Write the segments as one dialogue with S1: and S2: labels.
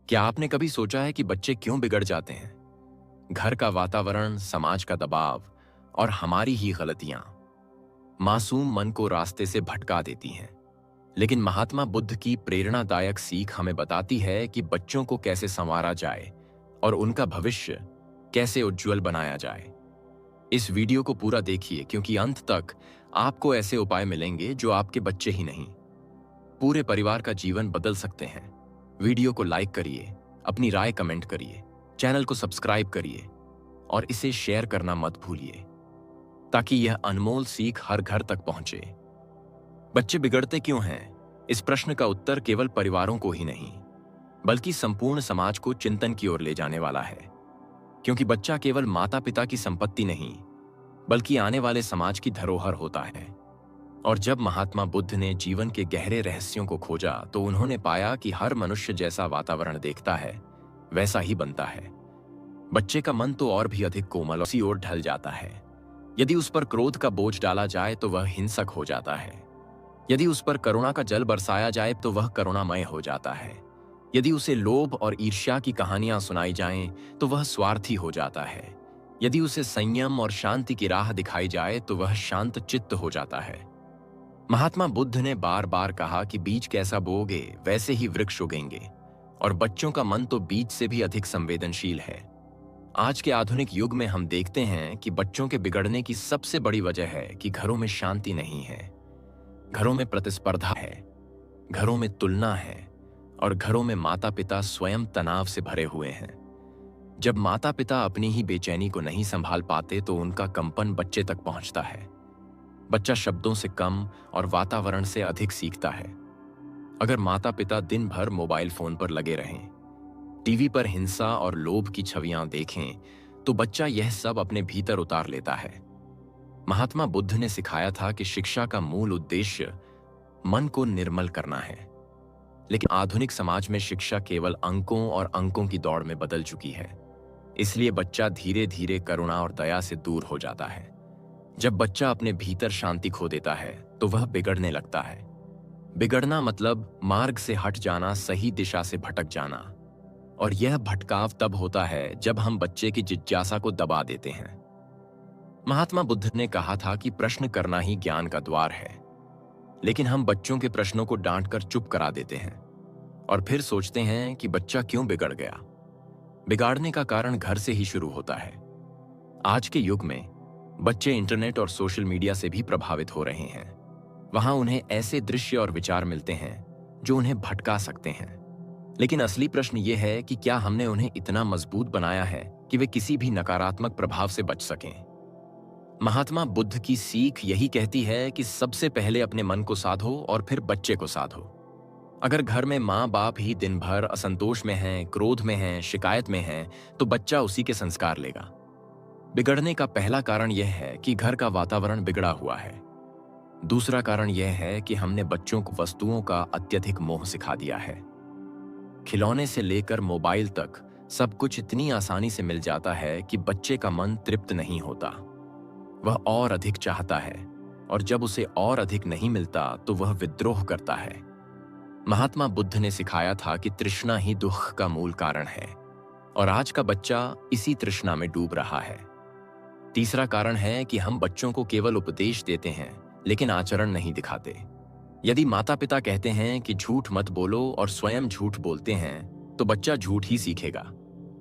S1: क्या आपने कभी सोचा है कि बच्चे क्यों बिगड़ जाते हैं? घर का वातावरण, समाज का दबाव और हमारी ही गलतियां मासूम मन को रास्ते से भटका देती हैं। लेकिन महात्मा बुद्ध की प्रेरणादायक सीख हमें बताती है कि बच्चों को कैसे संवारा जाए और उनका भविष्य कैसे उज्जवल बनाया जाए। इस वीडियो को पूरा देखिए, क्योंकि अंत तक आपको ऐसे उपाय मिलेंगे जो आपके बच्चे ही नहीं, पूरे परिवार का जीवन बदल सकते हैं। वीडियो को लाइक करिए, अपनी राय कमेंट करिए, चैनल को सब्सक्राइब करिए और इसे शेयर करना मत भूलिए, ताकि यह अनमोल सीख हर घर तक पहुंचे। बच्चे बिगड़ते क्यों हैं? इस प्रश्न का उत्तर केवल परिवारों को ही नहीं, बल्कि संपूर्ण समाज को चिंतन की ओर ले जाने वाला है। क्योंकि बच्चा केवल माता पिता की संपत्ति नहीं, बल्कि आने वाले समाज की धरोहर होता है। और जब महात्मा बुद्ध ने जीवन के गहरे रहस्यों को खोजा, तो उन्होंने पाया कि हर मनुष्य जैसा वातावरण देखता है, वैसा ही बनता है। बच्चे का मन तो और भी अधिक कोमल और उसी ओर ढल जाता है। यदि उस पर क्रोध का बोझ डाला जाए तो वह हिंसक हो जाता है। यदि उस पर करुणा का जल बरसाया जाए तो वह करुणामय हो जाता है। यदि उसे लोभ और ईर्ष्या की कहानियां सुनाई जाएं तो वह स्वार्थी हो जाता है। यदि उसे संयम और शांति की राह दिखाई जाए तो वह शांत चित्त हो जाता है। महात्मा बुद्ध ने बार बार कहा कि बीज कैसा बोओगे वैसे ही वृक्ष उगेंगे, और बच्चों का मन तो बीज से भी अधिक संवेदनशील है। आज के आधुनिक युग में हम देखते हैं कि बच्चों के बिगड़ने की सबसे बड़ी वजह है कि घरों में शांति नहीं है। घरों में प्रतिस्पर्धा है, घरों में तुलना है, और घरों में माता पिता स्वयं तनाव से भरे हुए हैं। जब माता पिता अपनी ही बेचैनी को नहीं संभाल पाते तो उनका कंपन बच्चे तक पहुंचता है। बच्चा शब्दों से कम और वातावरण से अधिक सीखता है। अगर माता पिता दिन भर मोबाइल फोन पर लगे रहें, टीवी पर हिंसा और लोभ की छवियां देखें, तो बच्चा यह सब अपने भीतर उतार लेता है। महात्मा बुद्ध ने सिखाया था कि शिक्षा का मूल उद्देश्य मन को निर्मल करना है। लेकिन आधुनिक समाज में शिक्षा केवल अंकों और अंकों की दौड़ में बदल चुकी है। इसलिए बच्चा धीरे धीरे करुणा और दया से दूर हो जाता है। जब बच्चा अपने भीतर शांति खो देता है तो वह बिगड़ने लगता है। बिगड़ना मतलब मार्ग से हट जाना, सही दिशा से भटक जाना। और यह भटकाव तब होता है जब हम बच्चे की जिज्ञासा को दबा देते हैं। महात्मा बुद्ध ने कहा था कि प्रश्न करना ही ज्ञान का द्वार है। लेकिन हम बच्चों के प्रश्नों को डांट कर चुप करा देते हैं और फिर सोचते हैं कि बच्चा क्यों बिगड़ गया। बिगाड़ने का कारण घर से ही शुरू होता है। आज के युग में बच्चे इंटरनेट और सोशल मीडिया से भी प्रभावित हो रहे हैं। वहां उन्हें ऐसे दृश्य और विचार मिलते हैं जो उन्हें भटका सकते हैं। लेकिन असली प्रश्न यह है कि क्या हमने उन्हें इतना मजबूत बनाया है कि वे किसी भी नकारात्मक प्रभाव से बच सकें। महात्मा बुद्ध की सीख यही कहती है कि सबसे पहले अपने मन को साधो और फिर बच्चे को साधो। अगर घर में माँ बाप ही दिन भर असंतोष में हैं, क्रोध में हैं, शिकायत में हैं, तो बच्चा उसी के संस्कार लेगा। बिगड़ने का पहला कारण यह है कि घर का वातावरण बिगड़ा हुआ है। दूसरा कारण यह है कि हमने बच्चों को वस्तुओं का अत्यधिक मोह सिखा दिया है। खिलौने से लेकर मोबाइल तक सब कुछ इतनी आसानी से मिल जाता है कि बच्चे का मन तृप्त नहीं होता। वह और अधिक चाहता है, और जब उसे और अधिक नहीं मिलता तो वह विद्रोह करता है। महात्मा बुद्ध ने सिखाया था कि तृष्णा ही दुख का मूल कारण है, और आज का बच्चा इसी तृष्णा में डूब रहा है। तीसरा कारण है कि हम बच्चों को केवल उपदेश देते हैं, लेकिन आचरण नहीं दिखाते। यदि माता पिता कहते हैं कि झूठ मत बोलो और स्वयं झूठ बोलते हैं, तो बच्चा झूठ ही सीखेगा।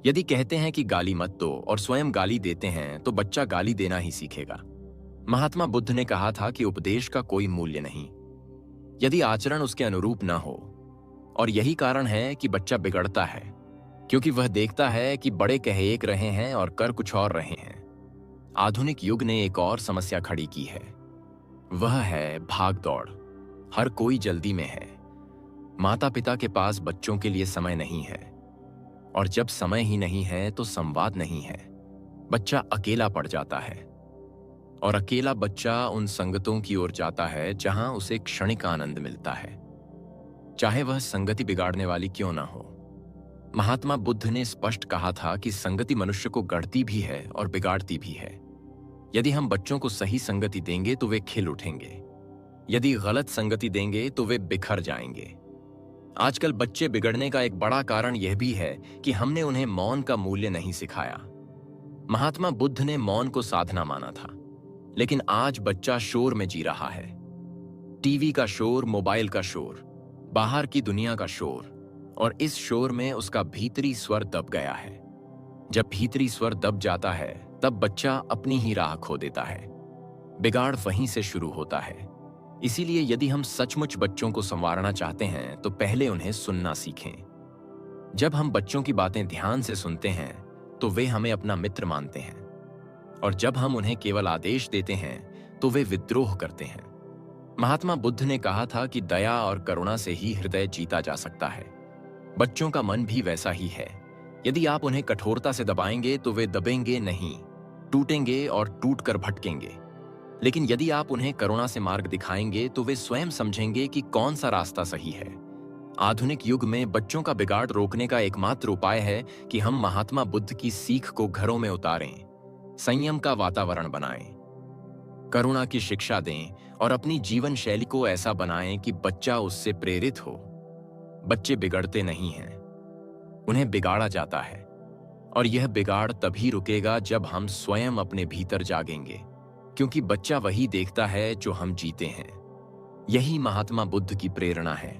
S1: यदि कहते हैं कि गाली मत दो और स्वयं गाली देते हैं, तो बच्चा गाली देना ही सीखेगा। महात्मा बुद्ध ने कहा था कि उपदेश का कोई मूल्य नहीं यदि आचरण उसके अनुरूप न हो। और यही कारण है कि बच्चा बिगड़ता है, क्योंकि वह देखता है कि बड़े कह एक रहे हैं और कर कुछ और रहे हैं। आधुनिक युग ने एक और समस्या खड़ी की है, वह है भाग दौड़। हर कोई जल्दी में है। माता पिता के पास बच्चों के लिए समय नहीं है, और जब समय ही नहीं है तो संवाद नहीं है। बच्चा अकेला पड़ जाता है, और अकेला बच्चा उन संगतों की ओर जाता है जहां उसे क्षणिक आनंद मिलता है, चाहे वह संगति बिगाड़ने वाली क्यों ना हो। महात्मा बुद्ध ने स्पष्ट कहा था कि संगति मनुष्य को गढ़ती भी है और बिगाड़ती भी है। यदि हम बच्चों को सही संगति देंगे तो वे खिल उठेंगे, यदि गलत संगति देंगे तो वे बिखर जाएंगे। आजकल बच्चे बिगड़ने का एक बड़ा कारण यह भी है कि हमने उन्हें मौन का मूल्य नहीं सिखाया। महात्मा बुद्ध ने मौन को साधना माना था, लेकिन आज बच्चा शोर में जी रहा है। टीवी का शोर, मोबाइल का शोर, बाहर की दुनिया का शोर, और इस शोर में उसका भीतरी स्वर दब गया है। जब भीतरी स्वर दब जाता है, तब बच्चा अपनी ही राह खो देता है। बिगाड़ वहीं से शुरू होता है। इसीलिए यदि हम सचमुच बच्चों को संवारना चाहते हैं, तो पहले उन्हें सुनना सीखें। जब हम बच्चों की बातें ध्यान से सुनते हैं, तो वे हमें अपना मित्र मानते हैं, और जब हम उन्हें केवल आदेश देते हैं, तो वे विद्रोह करते हैं। महात्मा बुद्ध ने कहा था कि दया और करुणा से ही हृदय जीता जा सकता है। बच्चों का मन भी वैसा ही है। यदि आप उन्हें कठोरता से दबाएंगे, तो वे दबेंगे नहीं, टूटेंगे और टूटकर भटकेंगे। लेकिन यदि आप उन्हें करुणा से मार्ग दिखाएंगे, तो वे स्वयं समझेंगे कि कौन सा रास्ता सही है। आधुनिक युग में बच्चों का बिगाड़ रोकने का एकमात्र उपाय है कि हम महात्मा बुद्ध की सीख को घरों में उतारें, संयम का वातावरण बनाएं, करुणा की शिक्षा दें और अपनी जीवन शैली को ऐसा बनाएं कि बच्चा उससे प्रेरित हो। बच्चे बिगड़ते नहीं हैं, उन्हें बिगाड़ा जाता है, और यह बिगाड़ तभी रुकेगा जब हम स्वयं अपने भीतर जागेंगे, क्योंकि बच्चा वही देखता है जो हम जीते हैं। यही महात्मा बुद्ध की प्रेरणा है,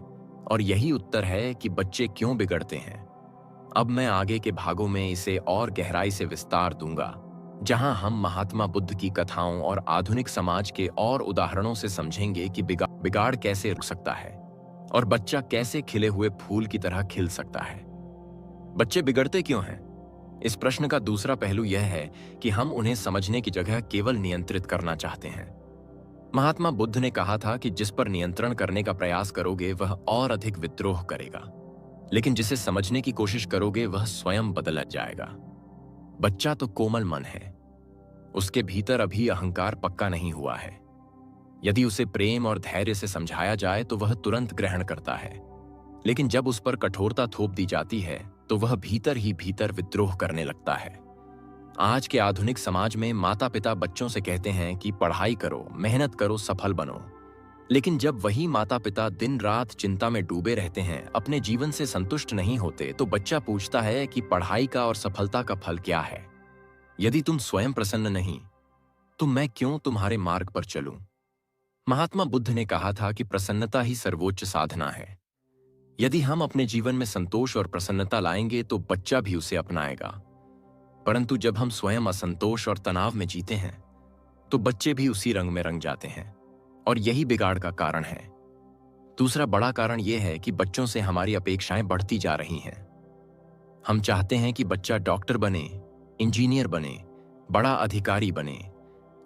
S1: और यही उत्तर है कि बच्चे क्यों बिगड़ते हैं। अब मैं आगे के भागों में इसे और गहराई से विस्तार दूंगा, जहां हम महात्मा बुद्ध की कथाओं और आधुनिक समाज के और उदाहरणों से समझेंगे कि बिगाड़ कैसे रुक सकता है और बच्चा कैसे खिले हुए फूल की तरह खिल सकता है। बच्चे बिगड़ते क्यों हैं? इस प्रश्न का दूसरा पहलू यह है कि हम उन्हें समझने की जगह केवल नियंत्रित करना चाहते हैं। महात्मा बुद्ध ने कहा था कि जिस पर नियंत्रण करने का प्रयास करोगे, वह और अधिक विद्रोह करेगा, लेकिन जिसे समझने की कोशिश करोगे, वह स्वयं बदल जाएगा। बच्चा तो कोमल मन है, उसके भीतर अभी अहंकार पक्का नहीं हुआ है। यदि उसे प्रेम और धैर्य से समझाया जाए, तो वह तुरंत ग्रहण करता है, लेकिन जब उस पर कठोरता थोप दी जाती है, तो वह भीतर ही भीतर विद्रोह करने लगता है। आज के आधुनिक समाज में माता पिता बच्चों से कहते हैं कि पढ़ाई करो, मेहनत करो, सफल बनो। लेकिन जब वही माता पिता दिन रात चिंता में डूबे रहते हैं, अपने जीवन से संतुष्ट नहीं होते, तो बच्चा पूछता है कि पढ़ाई का और सफलता का फल क्या है? यदि तुम स्वयं प्रसन्न नहीं, तो मैं क्यों तुम्हारे मार्ग पर चलूं? महात्मा बुद्ध ने कहा था कि प्रसन्नता ही सर्वोच्च साधना है। यदि हम अपने जीवन में संतोष और प्रसन्नता लाएंगे, तो बच्चा भी उसे अपनाएगा। परंतु जब हम स्वयं असंतोष और तनाव में जीते हैं, तो बच्चे भी उसी रंग में रंग जाते हैं, और यही बिगाड़ का कारण है। दूसरा बड़ा कारण यह है कि बच्चों से हमारी अपेक्षाएं बढ़ती जा रही हैं। हम चाहते हैं कि बच्चा डॉक्टर बने, इंजीनियर बने, बड़ा अधिकारी बने,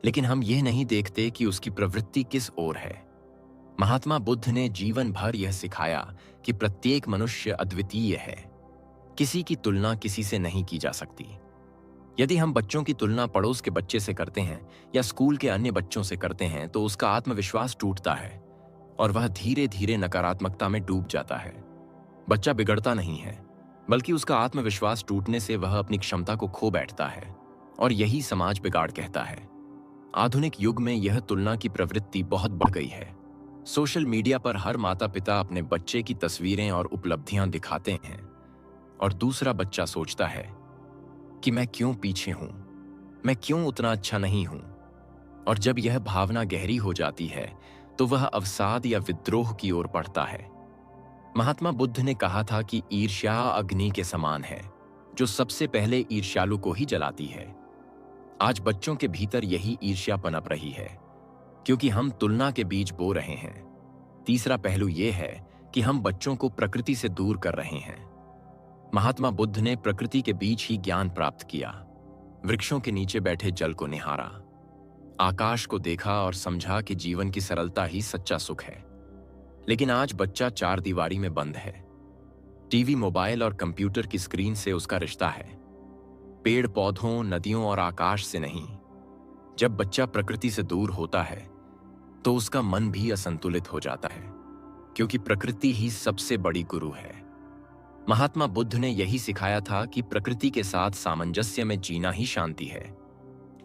S1: लेकिन हम यह नहीं देखते कि उसकी प्रवृत्ति किस ओर है। महात्मा बुद्ध ने जीवन भर यह सिखाया कि प्रत्येक मनुष्य अद्वितीय है, किसी की तुलना किसी से नहीं की जा सकती। यदि हम बच्चों की तुलना पड़ोस के बच्चे से करते हैं या स्कूल के अन्य बच्चों से करते हैं, तो उसका आत्मविश्वास टूटता है और वह धीरे धीरे नकारात्मकता में डूब जाता है। बच्चा बिगड़ता नहीं है, बल्कि उसका आत्मविश्वास टूटने से वह अपनी क्षमता को खो बैठता है, और यही समाज बिगाड़ कहता है। आधुनिक युग में यह तुलना की प्रवृत्ति बहुत बढ़ गई है। सोशल मीडिया पर हर माता पिता अपने बच्चे की तस्वीरें और उपलब्धियां दिखाते हैं, और दूसरा बच्चा सोचता है कि मैं क्यों पीछे हूं, मैं क्यों उतना अच्छा नहीं हूं। और जब यह भावना गहरी हो जाती है, तो वह अवसाद या विद्रोह की ओर बढ़ता है। महात्मा बुद्ध ने कहा था कि ईर्ष्या अग्नि के समान है, जो सबसे पहले ईर्ष्यालु को ही जलाती है। आज बच्चों के भीतर यही ईर्ष्या पनप रही है, क्योंकि हम तुलना के बीज बो रहे हैं। तीसरा पहलू यह है कि हम बच्चों को प्रकृति से दूर कर रहे हैं। महात्मा बुद्ध ने प्रकृति के बीच ही ज्ञान प्राप्त किया, वृक्षों के नीचे बैठे जल को निहारा, आकाश को देखा और समझा कि जीवन की सरलता ही सच्चा सुख है। लेकिन आज बच्चा चार दीवारी में बंद है। टीवी, मोबाइल और कंप्यूटर की स्क्रीन से उसका रिश्ता है, पेड़ पौधों, नदियों और आकाश से नहीं। जब बच्चा प्रकृति से दूर होता है, तो उसका मन भी असंतुलित हो जाता है, क्योंकि प्रकृति ही सबसे बड़ी गुरु है। महात्मा बुद्ध ने यही सिखाया था कि प्रकृति के साथ सामंजस्य में जीना ही शांति है।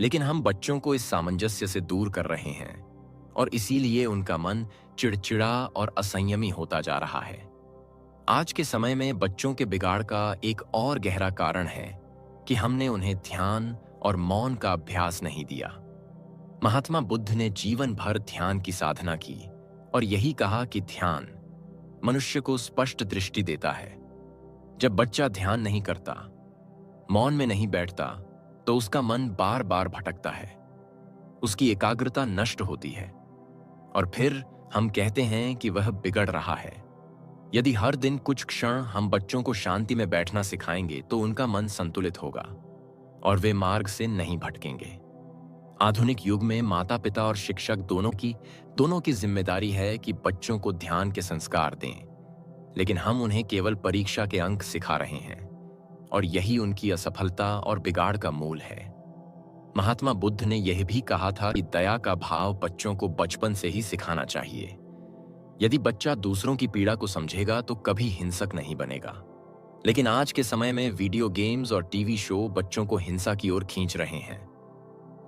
S1: लेकिन हम बच्चों को इस सामंजस्य से दूर कर रहे हैं, और इसीलिए उनका मन चिड़चिड़ा और असंयमी होता जा रहा है। आज के समय में बच्चों के बिगाड़ का एक और गहरा कारण है कि हमने उन्हें ध्यान और मौन का अभ्यास नहीं दिया। महात्मा बुद्ध ने जीवन भर ध्यान की साधना की और यही कहा कि ध्यान मनुष्य को स्पष्ट दृष्टि देता है। जब बच्चा ध्यान नहीं करता, मौन में नहीं बैठता, तो उसका मन बार बार भटकता है, उसकी एकाग्रता नष्ट होती है और फिर हम कहते हैं कि वह बिगड़ रहा है। यदि हर दिन कुछ क्षण हम बच्चों को शांति में बैठना सिखाएंगे तो उनका मन संतुलित होगा और वे मार्ग से नहीं भटकेंगे। आधुनिक युग में माता पिता और शिक्षक दोनों की जिम्मेदारी है कि बच्चों को ध्यान के संस्कार दें, लेकिन हम उन्हें केवल परीक्षा के अंक सिखा रहे हैं और यही उनकी असफलता और बिगाड़ का मूल है। महात्मा बुद्ध ने यह भी कहा था कि दया का भाव बच्चों को बचपन से ही सिखाना चाहिए। यदि बच्चा दूसरों की पीड़ा को समझेगा तो कभी हिंसक नहीं बनेगा। लेकिन आज के समय में वीडियो गेम्स और टीवी शो बच्चों को हिंसा की ओर खींच रहे हैं।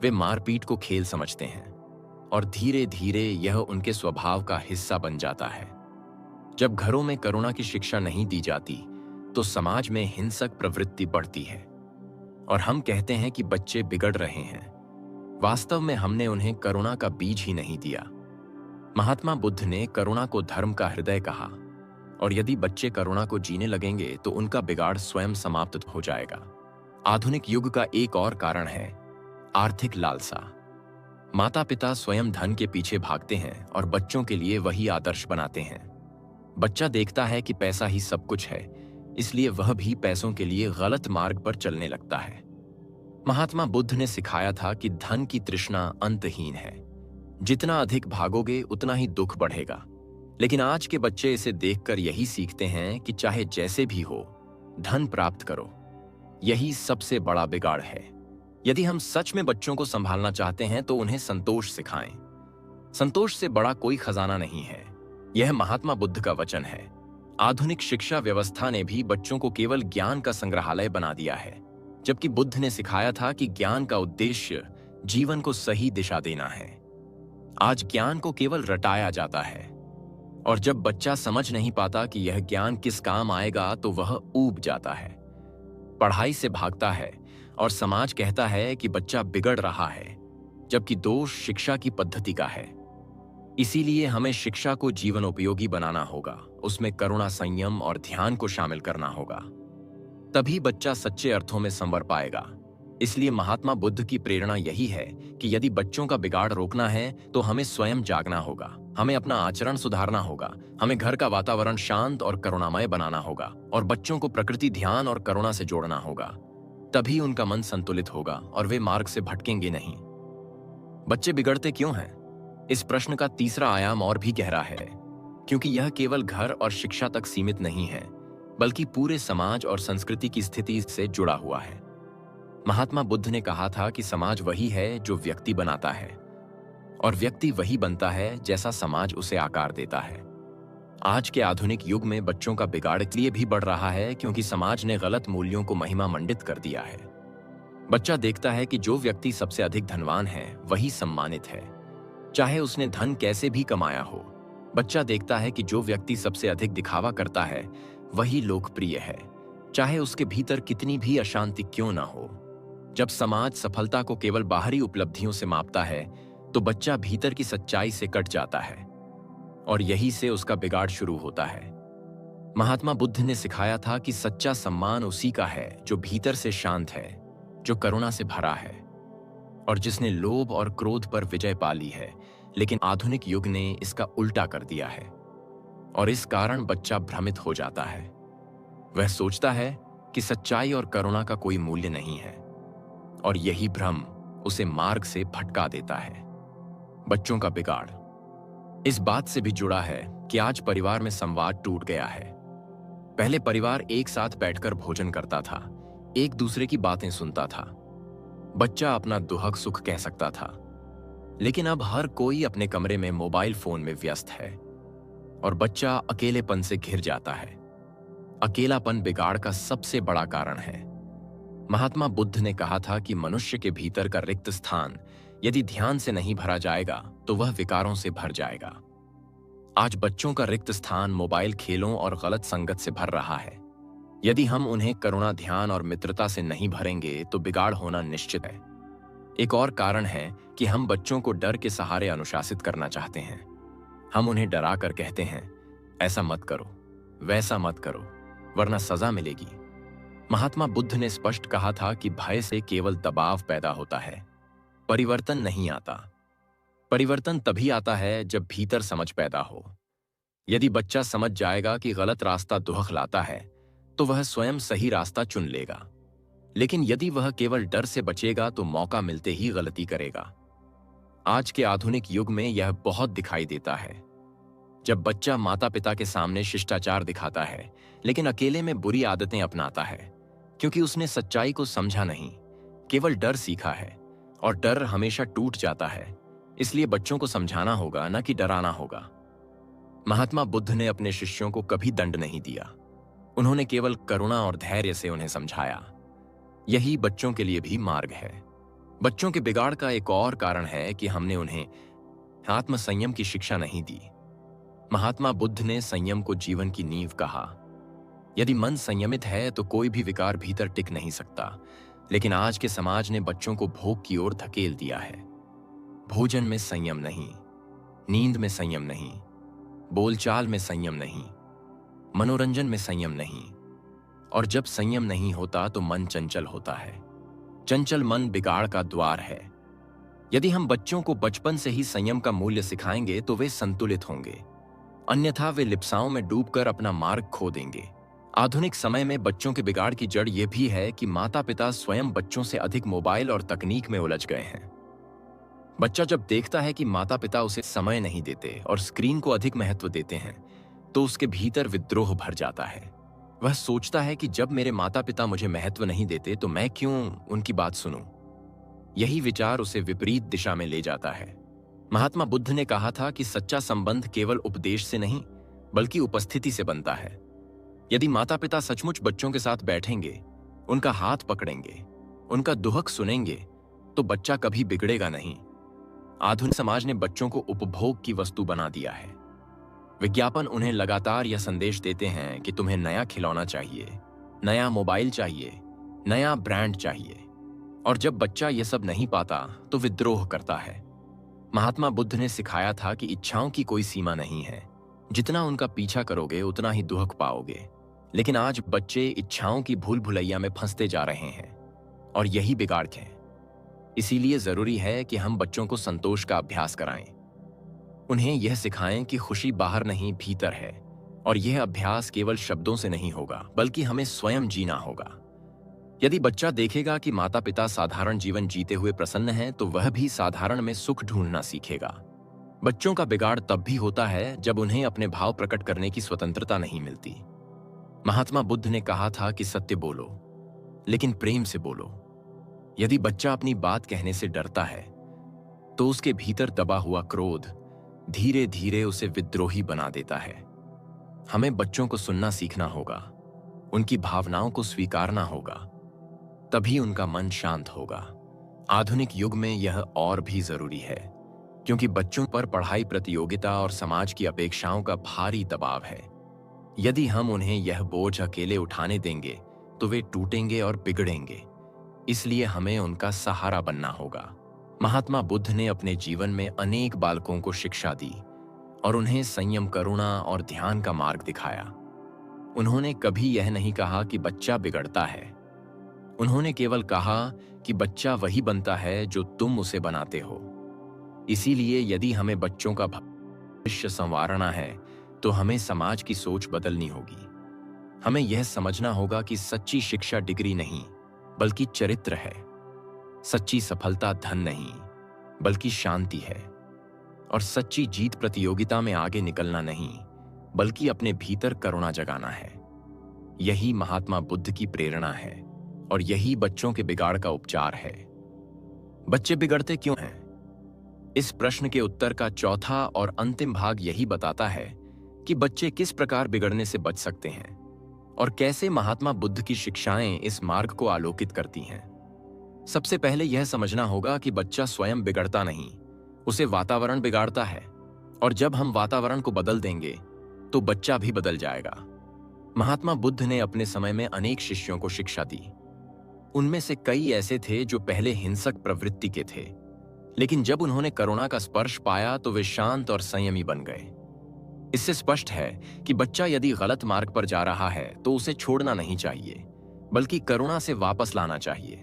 S1: वे मारपीट को खेल समझते हैं और धीरे धीरे यह उनके स्वभाव का हिस्सा बन जाता है। जब घरों में करुणा की शिक्षा नहीं दी जाती तो समाज में हिंसक प्रवृत्ति बढ़ती है और हम कहते हैं कि बच्चे बिगड़ रहे हैं। वास्तव में हमने उन्हें करुणा का बीज ही नहीं दिया। महात्मा बुद्ध ने करुणा को धर्म का हृदय कहा और यदि बच्चे करुणा को जीने लगेंगे तो उनका बिगाड़ स्वयं समाप्त हो जाएगा। आधुनिक युग का एक और कारण है आर्थिक लालसा। माता पिता स्वयं धन के पीछे भागते हैं और बच्चों के लिए वही आदर्श बनाते हैं। बच्चा देखता है कि पैसा ही सब कुछ है, इसलिए वह भी पैसों के लिए गलत मार्ग पर चलने लगता है। महात्मा बुद्ध ने सिखाया था कि धन की तृष्णा अंतहीन है, जितना अधिक भागोगे उतना ही दुख बढ़ेगा। लेकिन आज के बच्चे इसे देखकर यही सीखते हैं कि चाहे जैसे भी हो, धन प्राप्त करो। यही सबसे बड़ा बिगाड़ है। यदि हम सच में बच्चों को संभालना चाहते हैं तो उन्हें संतोष सिखाएं। संतोष से बड़ा कोई खजाना नहीं है। यह महात्मा बुद्ध का वचन है। आधुनिक शिक्षा व्यवस्था ने भी बच्चों को केवल ज्ञान का संग्रहालय बना दिया है, जबकि बुद्ध ने सिखाया था कि ज्ञान का उद्देश्य जीवन को सही दिशा देना है। आज ज्ञान को केवल रटाया जाता है और जब बच्चा समझ नहीं पाता कि यह ज्ञान किस काम आएगा तो वह ऊब जाता है, पढ़ाई से भागता है और समाज कहता है कि बच्चा बिगड़ रहा है, जबकि दोष शिक्षा की पद्धति का है। इसीलिए हमें शिक्षा को जीवन उपयोगी बनाना होगा, उसमें करुणा, संयम और ध्यान को शामिल करना होगा। तभी बच्चा सच्चे अर्थों में संवर पाएगा। इसलिए महात्मा बुद्ध की प्रेरणा यही है कि यदि बच्चों का बिगाड़ रोकना है तो हमें स्वयं जागना होगा, हमें अपना आचरण सुधारना होगा, हमें घर का वातावरण शांत और करुणामय बनाना होगा और बच्चों को प्रकृति, ध्यान और करुणा से जोड़ना होगा। तभी उनका मन संतुलित होगा और वे मार्ग से भटकेंगे नहीं। बच्चे बिगड़ते क्यों हैं? इस प्रश्न का तीसरा आयाम और भी गहरा है, क्योंकि यह केवल घर और शिक्षा तक सीमित नहीं है, बल्कि पूरे समाज और संस्कृति की स्थिति से जुड़ा हुआ है। महात्मा बुद्ध ने कहा था कि समाज वही है जो व्यक्ति बनाता है और व्यक्ति वही बनता है जैसा समाज उसे आकार देता है। आज के आधुनिक युग में बच्चों का बिगाड़ इसलिए भी बढ़ रहा है क्योंकि समाज ने गलत मूल्यों को महिमा मंडित कर दिया है। बच्चा देखता है कि जो व्यक्ति सबसे अधिक धनवान है वही सम्मानित है, चाहे उसने धन कैसे भी कमाया हो। बच्चा देखता है कि जो व्यक्ति सबसे अधिक दिखावा करता है वही लोकप्रिय है, चाहे उसके भीतर कितनी भी अशांति क्यों ना हो। जब समाज सफलता को केवल बाहरी उपलब्धियों से मापता है तो बच्चा भीतर की सच्चाई से कट जाता है और यही से उसका बिगाड़ शुरू होता है। महात्मा बुद्ध ने सिखाया था कि सच्चा सम्मान उसी का है जो भीतर से शांत है, जो करुणा से भरा है और जिसने लोभ और क्रोध पर विजय पा ली है। लेकिन आधुनिक युग ने इसका उल्टा कर दिया है और इस कारण बच्चा भ्रमित हो जाता है। वह सोचता है कि सच्चाई और करुणा का कोई मूल्य नहीं है और यही भ्रम उसे मार्ग से भटका देता है। बच्चों का बिगाड़ इस बात से भी जुड़ा है कि आज परिवार में संवाद टूट गया है। पहले परिवार एक साथ बैठकर भोजन करता था, एक दूसरे की बातें सुनता था, बच्चा अपना दुख सुख कह सकता था। लेकिन अब हर कोई अपने कमरे में मोबाइल फोन में व्यस्त है और बच्चा अकेलेपन से घिर जाता है। अकेलापन बिगाड़ का सबसे बड़ा कारण है। महात्मा बुद्ध ने कहा था कि मनुष्य के भीतर का रिक्त स्थान यदि ध्यान से नहीं भरा जाएगा तो वह विकारों से भर जाएगा। आज बच्चों का रिक्त स्थान मोबाइल खेलों और गलत संगत से भर रहा है। यदि हम उन्हें करुणा, ध्यान और मित्रता से नहीं भरेंगे तो बिगाड़ होना निश्चित है। एक और कारण है कि हम बच्चों को डर के सहारे अनुशासित करना चाहते हैं। हम उन्हें डरा कर कहते हैं, ऐसा मत करो, वैसा मत करो, वरना सजा मिलेगी। महात्मा बुद्ध ने स्पष्ट कहा था कि भय से केवल दबाव पैदा होता है, परिवर्तन नहीं आता। परिवर्तन तभी आता है जब भीतर समझ पैदा हो। यदि बच्चा समझ जाएगा कि गलत रास्ता दुख लाता है तो वह स्वयं सही रास्ता चुन लेगा। लेकिन यदि वह केवल डर से बचेगा तो मौका मिलते ही गलती करेगा। आज के आधुनिक युग में यह बहुत दिखाई देता है। जब बच्चा माता पिता के सामने शिष्टाचार दिखाता है लेकिन अकेले में बुरी आदतें अपनाता है, क्योंकि उसने सच्चाई को समझा नहीं, केवल डर सीखा है, और डर हमेशा टूट जाता है। इसलिए बच्चों को समझाना होगा, न कि डराना होगा। महात्मा बुद्ध ने अपने शिष्यों को कभी दंड नहीं दिया। उन्होंने केवल करुणा और धैर्य से उन्हें समझाया। यही बच्चों के लिए भी मार्ग है। बच्चों के बिगाड़ का एक और कारण है कि हमने उन्हें आत्मसंयम की शिक्षा नहीं दी। महात्मा बुद्ध ने संयम को जीवन की नींव कहा। यदि मन संयमित है तो कोई भी विकार भीतर टिक नहीं सकता। लेकिन आज के समाज ने बच्चों को भोग की ओर धकेल दिया है। भोजन में संयम नहीं, नींद में संयम नहीं, बोलचाल में संयम नहीं, मनोरंजन में संयम नहीं। और जब संयम नहीं होता तो मन चंचल होता है। चंचल मन बिगाड़ का द्वार है। यदि हम बच्चों को बचपन से ही संयम का मूल्य सिखाएंगे तो वे संतुलित होंगे, अन्यथा वे लिप्साओं में डूबकर अपना मार्ग खो देंगे। आधुनिक समय में बच्चों के बिगाड़ की जड़ यह भी है कि माता पिता स्वयं बच्चों से अधिक मोबाइल और तकनीक में उलझ गए हैं। बच्चा जब देखता है कि माता पिता उसे समय नहीं देते और स्क्रीन को अधिक महत्व देते हैं तो उसके भीतर विद्रोह भर जाता है। वह सोचता है कि जब मेरे माता पिता मुझे महत्व नहीं देते तो मैं क्यों उनकी बात सुनूं। यही विचार उसे विपरीत दिशा में ले जाता है। महात्मा बुद्ध ने कहा था कि सच्चा संबंध केवल उपदेश से नहीं बल्कि उपस्थिति से बनता है। यदि माता पिता सचमुच बच्चों के साथ बैठेंगे, उनका हाथ पकड़ेंगे, उनका दुख सुनेंगे तो बच्चा कभी बिगड़ेगा नहीं। आधुनिक समाज ने बच्चों को उपभोग की वस्तु बना दिया है। विज्ञापन उन्हें लगातार यह संदेश देते हैं कि तुम्हें नया खिलौना चाहिए, नया मोबाइल चाहिए, नया ब्रांड चाहिए, और जब बच्चा यह सब नहीं पाता तो विद्रोह करता है। महात्मा बुद्ध ने सिखाया था कि इच्छाओं की कोई सीमा नहीं है, जितना उनका पीछा करोगे उतना ही दुख पाओगे। लेकिन आज बच्चे इच्छाओं की भूल भुलैया में फंसते जा रहे हैं और यही बिगाड़ है। इसीलिए जरूरी है कि हम बच्चों को संतोष का अभ्यास कराएं। उन्हें यह सिखाएं कि खुशी बाहर नहीं भीतर है, और यह अभ्यास केवल शब्दों से नहीं होगा बल्कि हमें स्वयं जीना होगा। यदि बच्चा देखेगा कि माता पिता साधारण जीवन जीते हुए प्रसन्न हैं तो वह भी साधारण में सुख ढूंढना सीखेगा। बच्चों का बिगाड़ तब भी होता है जब उन्हें अपने भाव प्रकट करने की स्वतंत्रता नहीं मिलती। महात्मा बुद्ध ने कहा था कि सत्य बोलो, लेकिन प्रेम से बोलो। यदि बच्चा अपनी बात कहने से डरता है तो उसके भीतर दबा हुआ क्रोध धीरे धीरे उसे विद्रोही बना देता है। हमें बच्चों को सुनना सीखना होगा, उनकी भावनाओं को स्वीकारना होगा, तभी उनका मन शांत होगा। आधुनिक युग में यह और भी जरूरी है, क्योंकि बच्चों पर पढ़ाई, प्रतियोगिता और समाज की अपेक्षाओं का भारी दबाव है। यदि हम उन्हें यह बोझ अकेले उठाने देंगे तो वे टूटेंगे और बिगड़ेंगे। इसलिए हमें उनका सहारा बनना होगा। महात्मा बुद्ध ने अपने जीवन में अनेक बालकों को शिक्षा दी और उन्हें संयम, करुणा और ध्यान का मार्ग दिखाया। उन्होंने कभी यह नहीं कहा कि बच्चा बिगड़ता है। उन्होंने केवल कहा कि बच्चा वही बनता है जो तुम उसे बनाते हो। इसीलिए यदि हमें बच्चों का भविष्य संवारना है तो हमें समाज की सोच बदलनी होगी। हमें यह समझना होगा कि सच्ची शिक्षा डिग्री नहीं बल्कि चरित्र है। सच्ची सफलता धन नहीं बल्कि शांति है, और सच्ची जीत प्रतियोगिता में आगे निकलना नहीं बल्कि अपने भीतर करुणा जगाना है। यही महात्मा बुद्ध की प्रेरणा है और यही बच्चों के बिगाड़ का उपचार है। बच्चे बिगड़ते क्यों हैं? इस प्रश्न के उत्तर का चौथा और अंतिम भाग यही बताता है कि बच्चे किस प्रकार बिगड़ने से बच सकते हैं और कैसे महात्मा बुद्ध की शिक्षाएं इस मार्ग को आलोकित करती हैं। सबसे पहले यह समझना होगा कि बच्चा स्वयं बिगड़ता नहीं, उसे वातावरण बिगाड़ता है। और जब हम वातावरण को बदल देंगे तो बच्चा भी बदल जाएगा। महात्मा बुद्ध ने अपने समय में अनेक शिष्यों को शिक्षा दी। उनमें से कई ऐसे थे जो पहले हिंसक प्रवृत्ति के थे, लेकिन जब उन्होंने करुणा का स्पर्श पाया तो वे शांत और संयमी बन गए। इससे स्पष्ट है कि बच्चा यदि गलत मार्ग पर जा रहा है तो उसे छोड़ना नहीं चाहिए, बल्कि करुणा से वापस लाना चाहिए।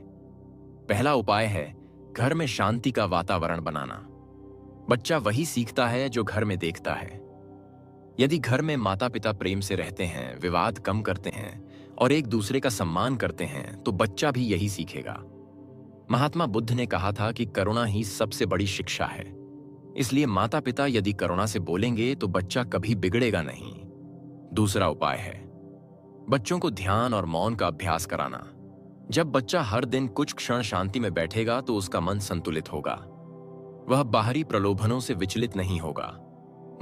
S1: पहला उपाय है घर में शांति का वातावरण बनाना। बच्चा वही सीखता है जो घर में देखता है। यदि घर में माता पिता प्रेम से रहते हैं, विवाद कम करते हैं और एक दूसरे का सम्मान करते हैं तो बच्चा भी यही सीखेगा। महात्मा बुद्ध ने कहा था कि करुणा ही सबसे बड़ी शिक्षा है। इसलिए माता पिता यदि करुणा से बोलेंगे तो बच्चा कभी बिगड़ेगा नहीं। दूसरा उपाय है बच्चों को ध्यान और मौन का अभ्यास कराना। जब बच्चा हर दिन कुछ क्षण शांति में बैठेगा तो उसका मन संतुलित होगा। वह बाहरी प्रलोभनों से विचलित नहीं होगा।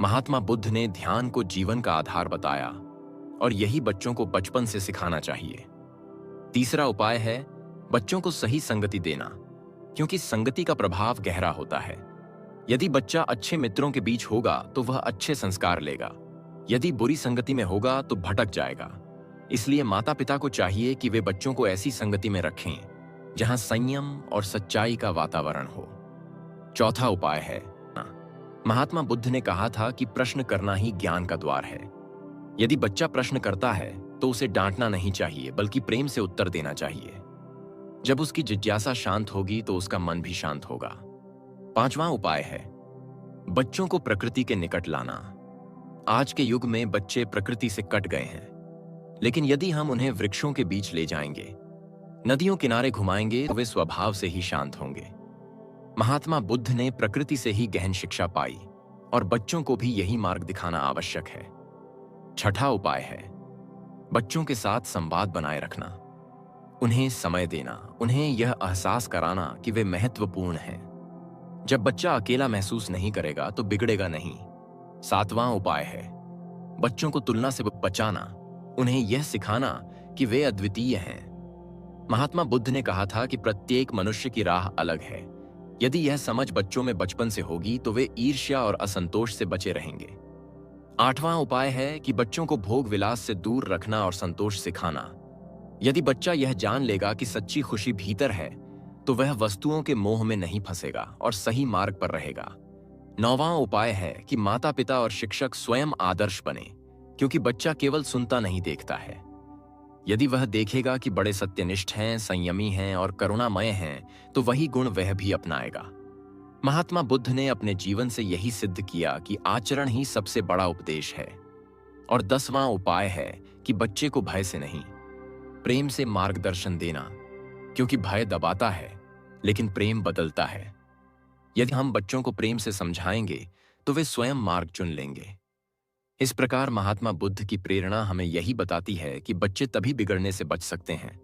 S1: महात्मा बुद्ध ने ध्यान को जीवन का आधार बताया और यही बच्चों को बचपन से सिखाना चाहिए। तीसरा उपाय है बच्चों को सही संगति देना, क्योंकि संगति का प्रभाव गहरा होता है। यदि बच्चा अच्छे मित्रों के बीच होगा तो वह अच्छे संस्कार लेगा। यदि बुरी संगति में होगा तो भटक जाएगा। इसलिए माता पिता को चाहिए कि वे बच्चों को ऐसी संगति में रखें जहां संयम और सच्चाई का वातावरण हो। चौथा उपाय है महात्मा बुद्ध ने कहा था कि प्रश्न करना ही ज्ञान का द्वार है। यदि बच्चा प्रश्न करता है तो उसे डांटना नहीं चाहिए, बल्कि प्रेम से उत्तर देना चाहिए। जब उसकी जिज्ञासा शांत होगी तो उसका मन भी शांत होगा। पांचवां उपाय है बच्चों को प्रकृति के निकट लाना। आज के युग में बच्चे प्रकृति से कट गए हैं, लेकिन यदि हम उन्हें वृक्षों के बीच ले जाएंगे, नदियों किनारे घुमाएंगे तो वे स्वभाव से ही शांत होंगे। महात्मा बुद्ध ने प्रकृति से ही गहन शिक्षा पाई और बच्चों को भी यही मार्ग दिखाना आवश्यक है। छठा उपाय है बच्चों के साथ संवाद बनाए रखना। उन्हें समय देना, उन्हें यह एहसास कराना कि वे महत्वपूर्ण हैं। जब बच्चा अकेला महसूस नहीं करेगा तो बिगड़ेगा नहीं। सातवां उपाय है बच्चों को तुलना से बचाना। उन्हें यह सिखाना कि वे अद्वितीय हैं। महात्मा बुद्ध ने कहा था कि प्रत्येक मनुष्य की राह अलग है। यदि यह समझ बच्चों में बचपन से होगी तो वे ईर्ष्या और असंतोष से बचे रहेंगे। आठवां उपाय है कि बच्चों को भोग विलास से दूर रखना और संतोष सिखाना। यदि बच्चा यह जान लेगा कि सच्ची खुशी भीतर है तो वह वस्तुओं के मोह में नहीं फंसेगा और सही मार्ग पर रहेगा। नौवां उपाय है कि माता पिता और शिक्षक स्वयं आदर्श बने, क्योंकि बच्चा केवल सुनता नहीं देखता है। यदि वह देखेगा कि बड़े सत्यनिष्ठ हैं, संयमी हैं और करुणामय हैं, तो वही गुण वह भी अपनाएगा। महात्मा बुद्ध ने अपने जीवन से यही सिद्ध किया कि आचरण ही सबसे बड़ा उपदेश है। और 10वां उपाय है कि बच्चे को भय से नहीं, प्रेम से मार्गदर्शन देना, क्योंकि भय दबाता है लेकिन प्रेम बदलता है। यदि हम बच्चों को प्रेम से समझाएंगे तो वे स्वयं मार्ग चुन लेंगे। इस प्रकार महात्मा बुद्ध की प्रेरणा हमें यही बताती है कि बच्चे तभी बिगड़ने से बच सकते हैं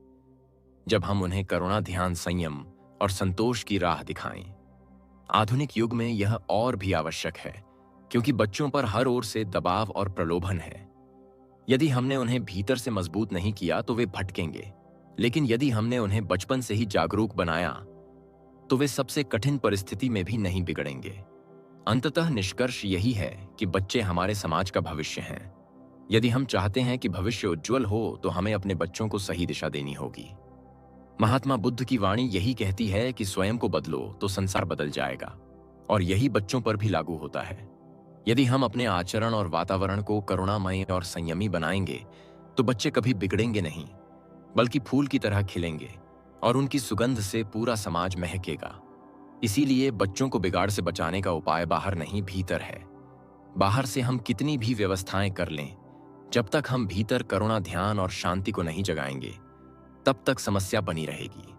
S1: जब हम उन्हें करुणा, ध्यान, संयम और संतोष की राह दिखाएं। आधुनिक युग में यह और भी आवश्यक है, क्योंकि बच्चों पर हर ओर से दबाव और प्रलोभन है। यदि हमने उन्हें भीतर से मजबूत नहीं किया तो वे भटकेंगे, लेकिन यदि हमने उन्हें बचपन से ही जागरूक बनाया तो वे सबसे कठिन परिस्थिति में भी नहीं बिगड़ेंगे। अंततः निष्कर्ष यही है कि बच्चे हमारे समाज का भविष्य हैं। यदि हम चाहते हैं कि भविष्य उज्जवल हो तो हमें अपने बच्चों को सही दिशा देनी होगी। महात्मा बुद्ध की वाणी यही कहती है कि स्वयं को बदलो तो संसार बदल जाएगा, और यही बच्चों पर भी लागू होता है। यदि हम अपने आचरण और वातावरण को करुणामय और संयमी बनाएंगे तो बच्चे कभी बिगड़ेंगे नहीं, बल्कि फूल की तरह खिलेंगे और उनकी सुगंध से पूरा समाज महकेगा। इसीलिए बच्चों को बिगाड़ से बचाने का उपाय बाहर नहीं, भीतर है। बाहर से हम कितनी भी व्यवस्थाएं कर लें, जब तक हम भीतर करुणा, ध्यान और शांति को नहीं जगाएंगे तब तक समस्या बनी रहेगी।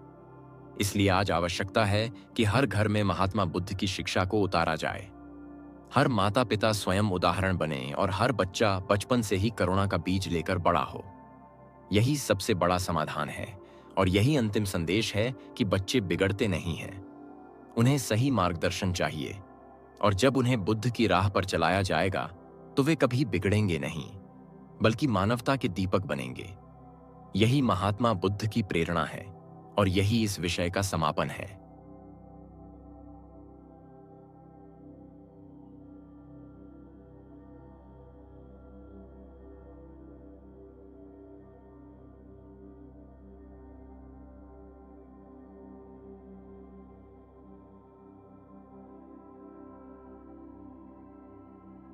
S1: इसलिए आज आवश्यकता है कि हर घर में महात्मा बुद्ध की शिक्षा को उतारा जाए। हर माता पिता स्वयं उदाहरण बने और हर बच्चा बचपन से ही करुणा का बीज लेकर बड़ा हो। यही सबसे बड़ा समाधान है और यही अंतिम संदेश है कि बच्चे बिगड़ते नहीं हैं, उन्हें सही मार्गदर्शन चाहिए, और जब उन्हें बुद्ध की राह पर चलाया जाएगा तो वे कभी बिगड़ेंगे नहीं, बल्कि मानवता के दीपक बनेंगे। यही महात्मा बुद्ध की प्रेरणा है और यही इस विषय का समापन है।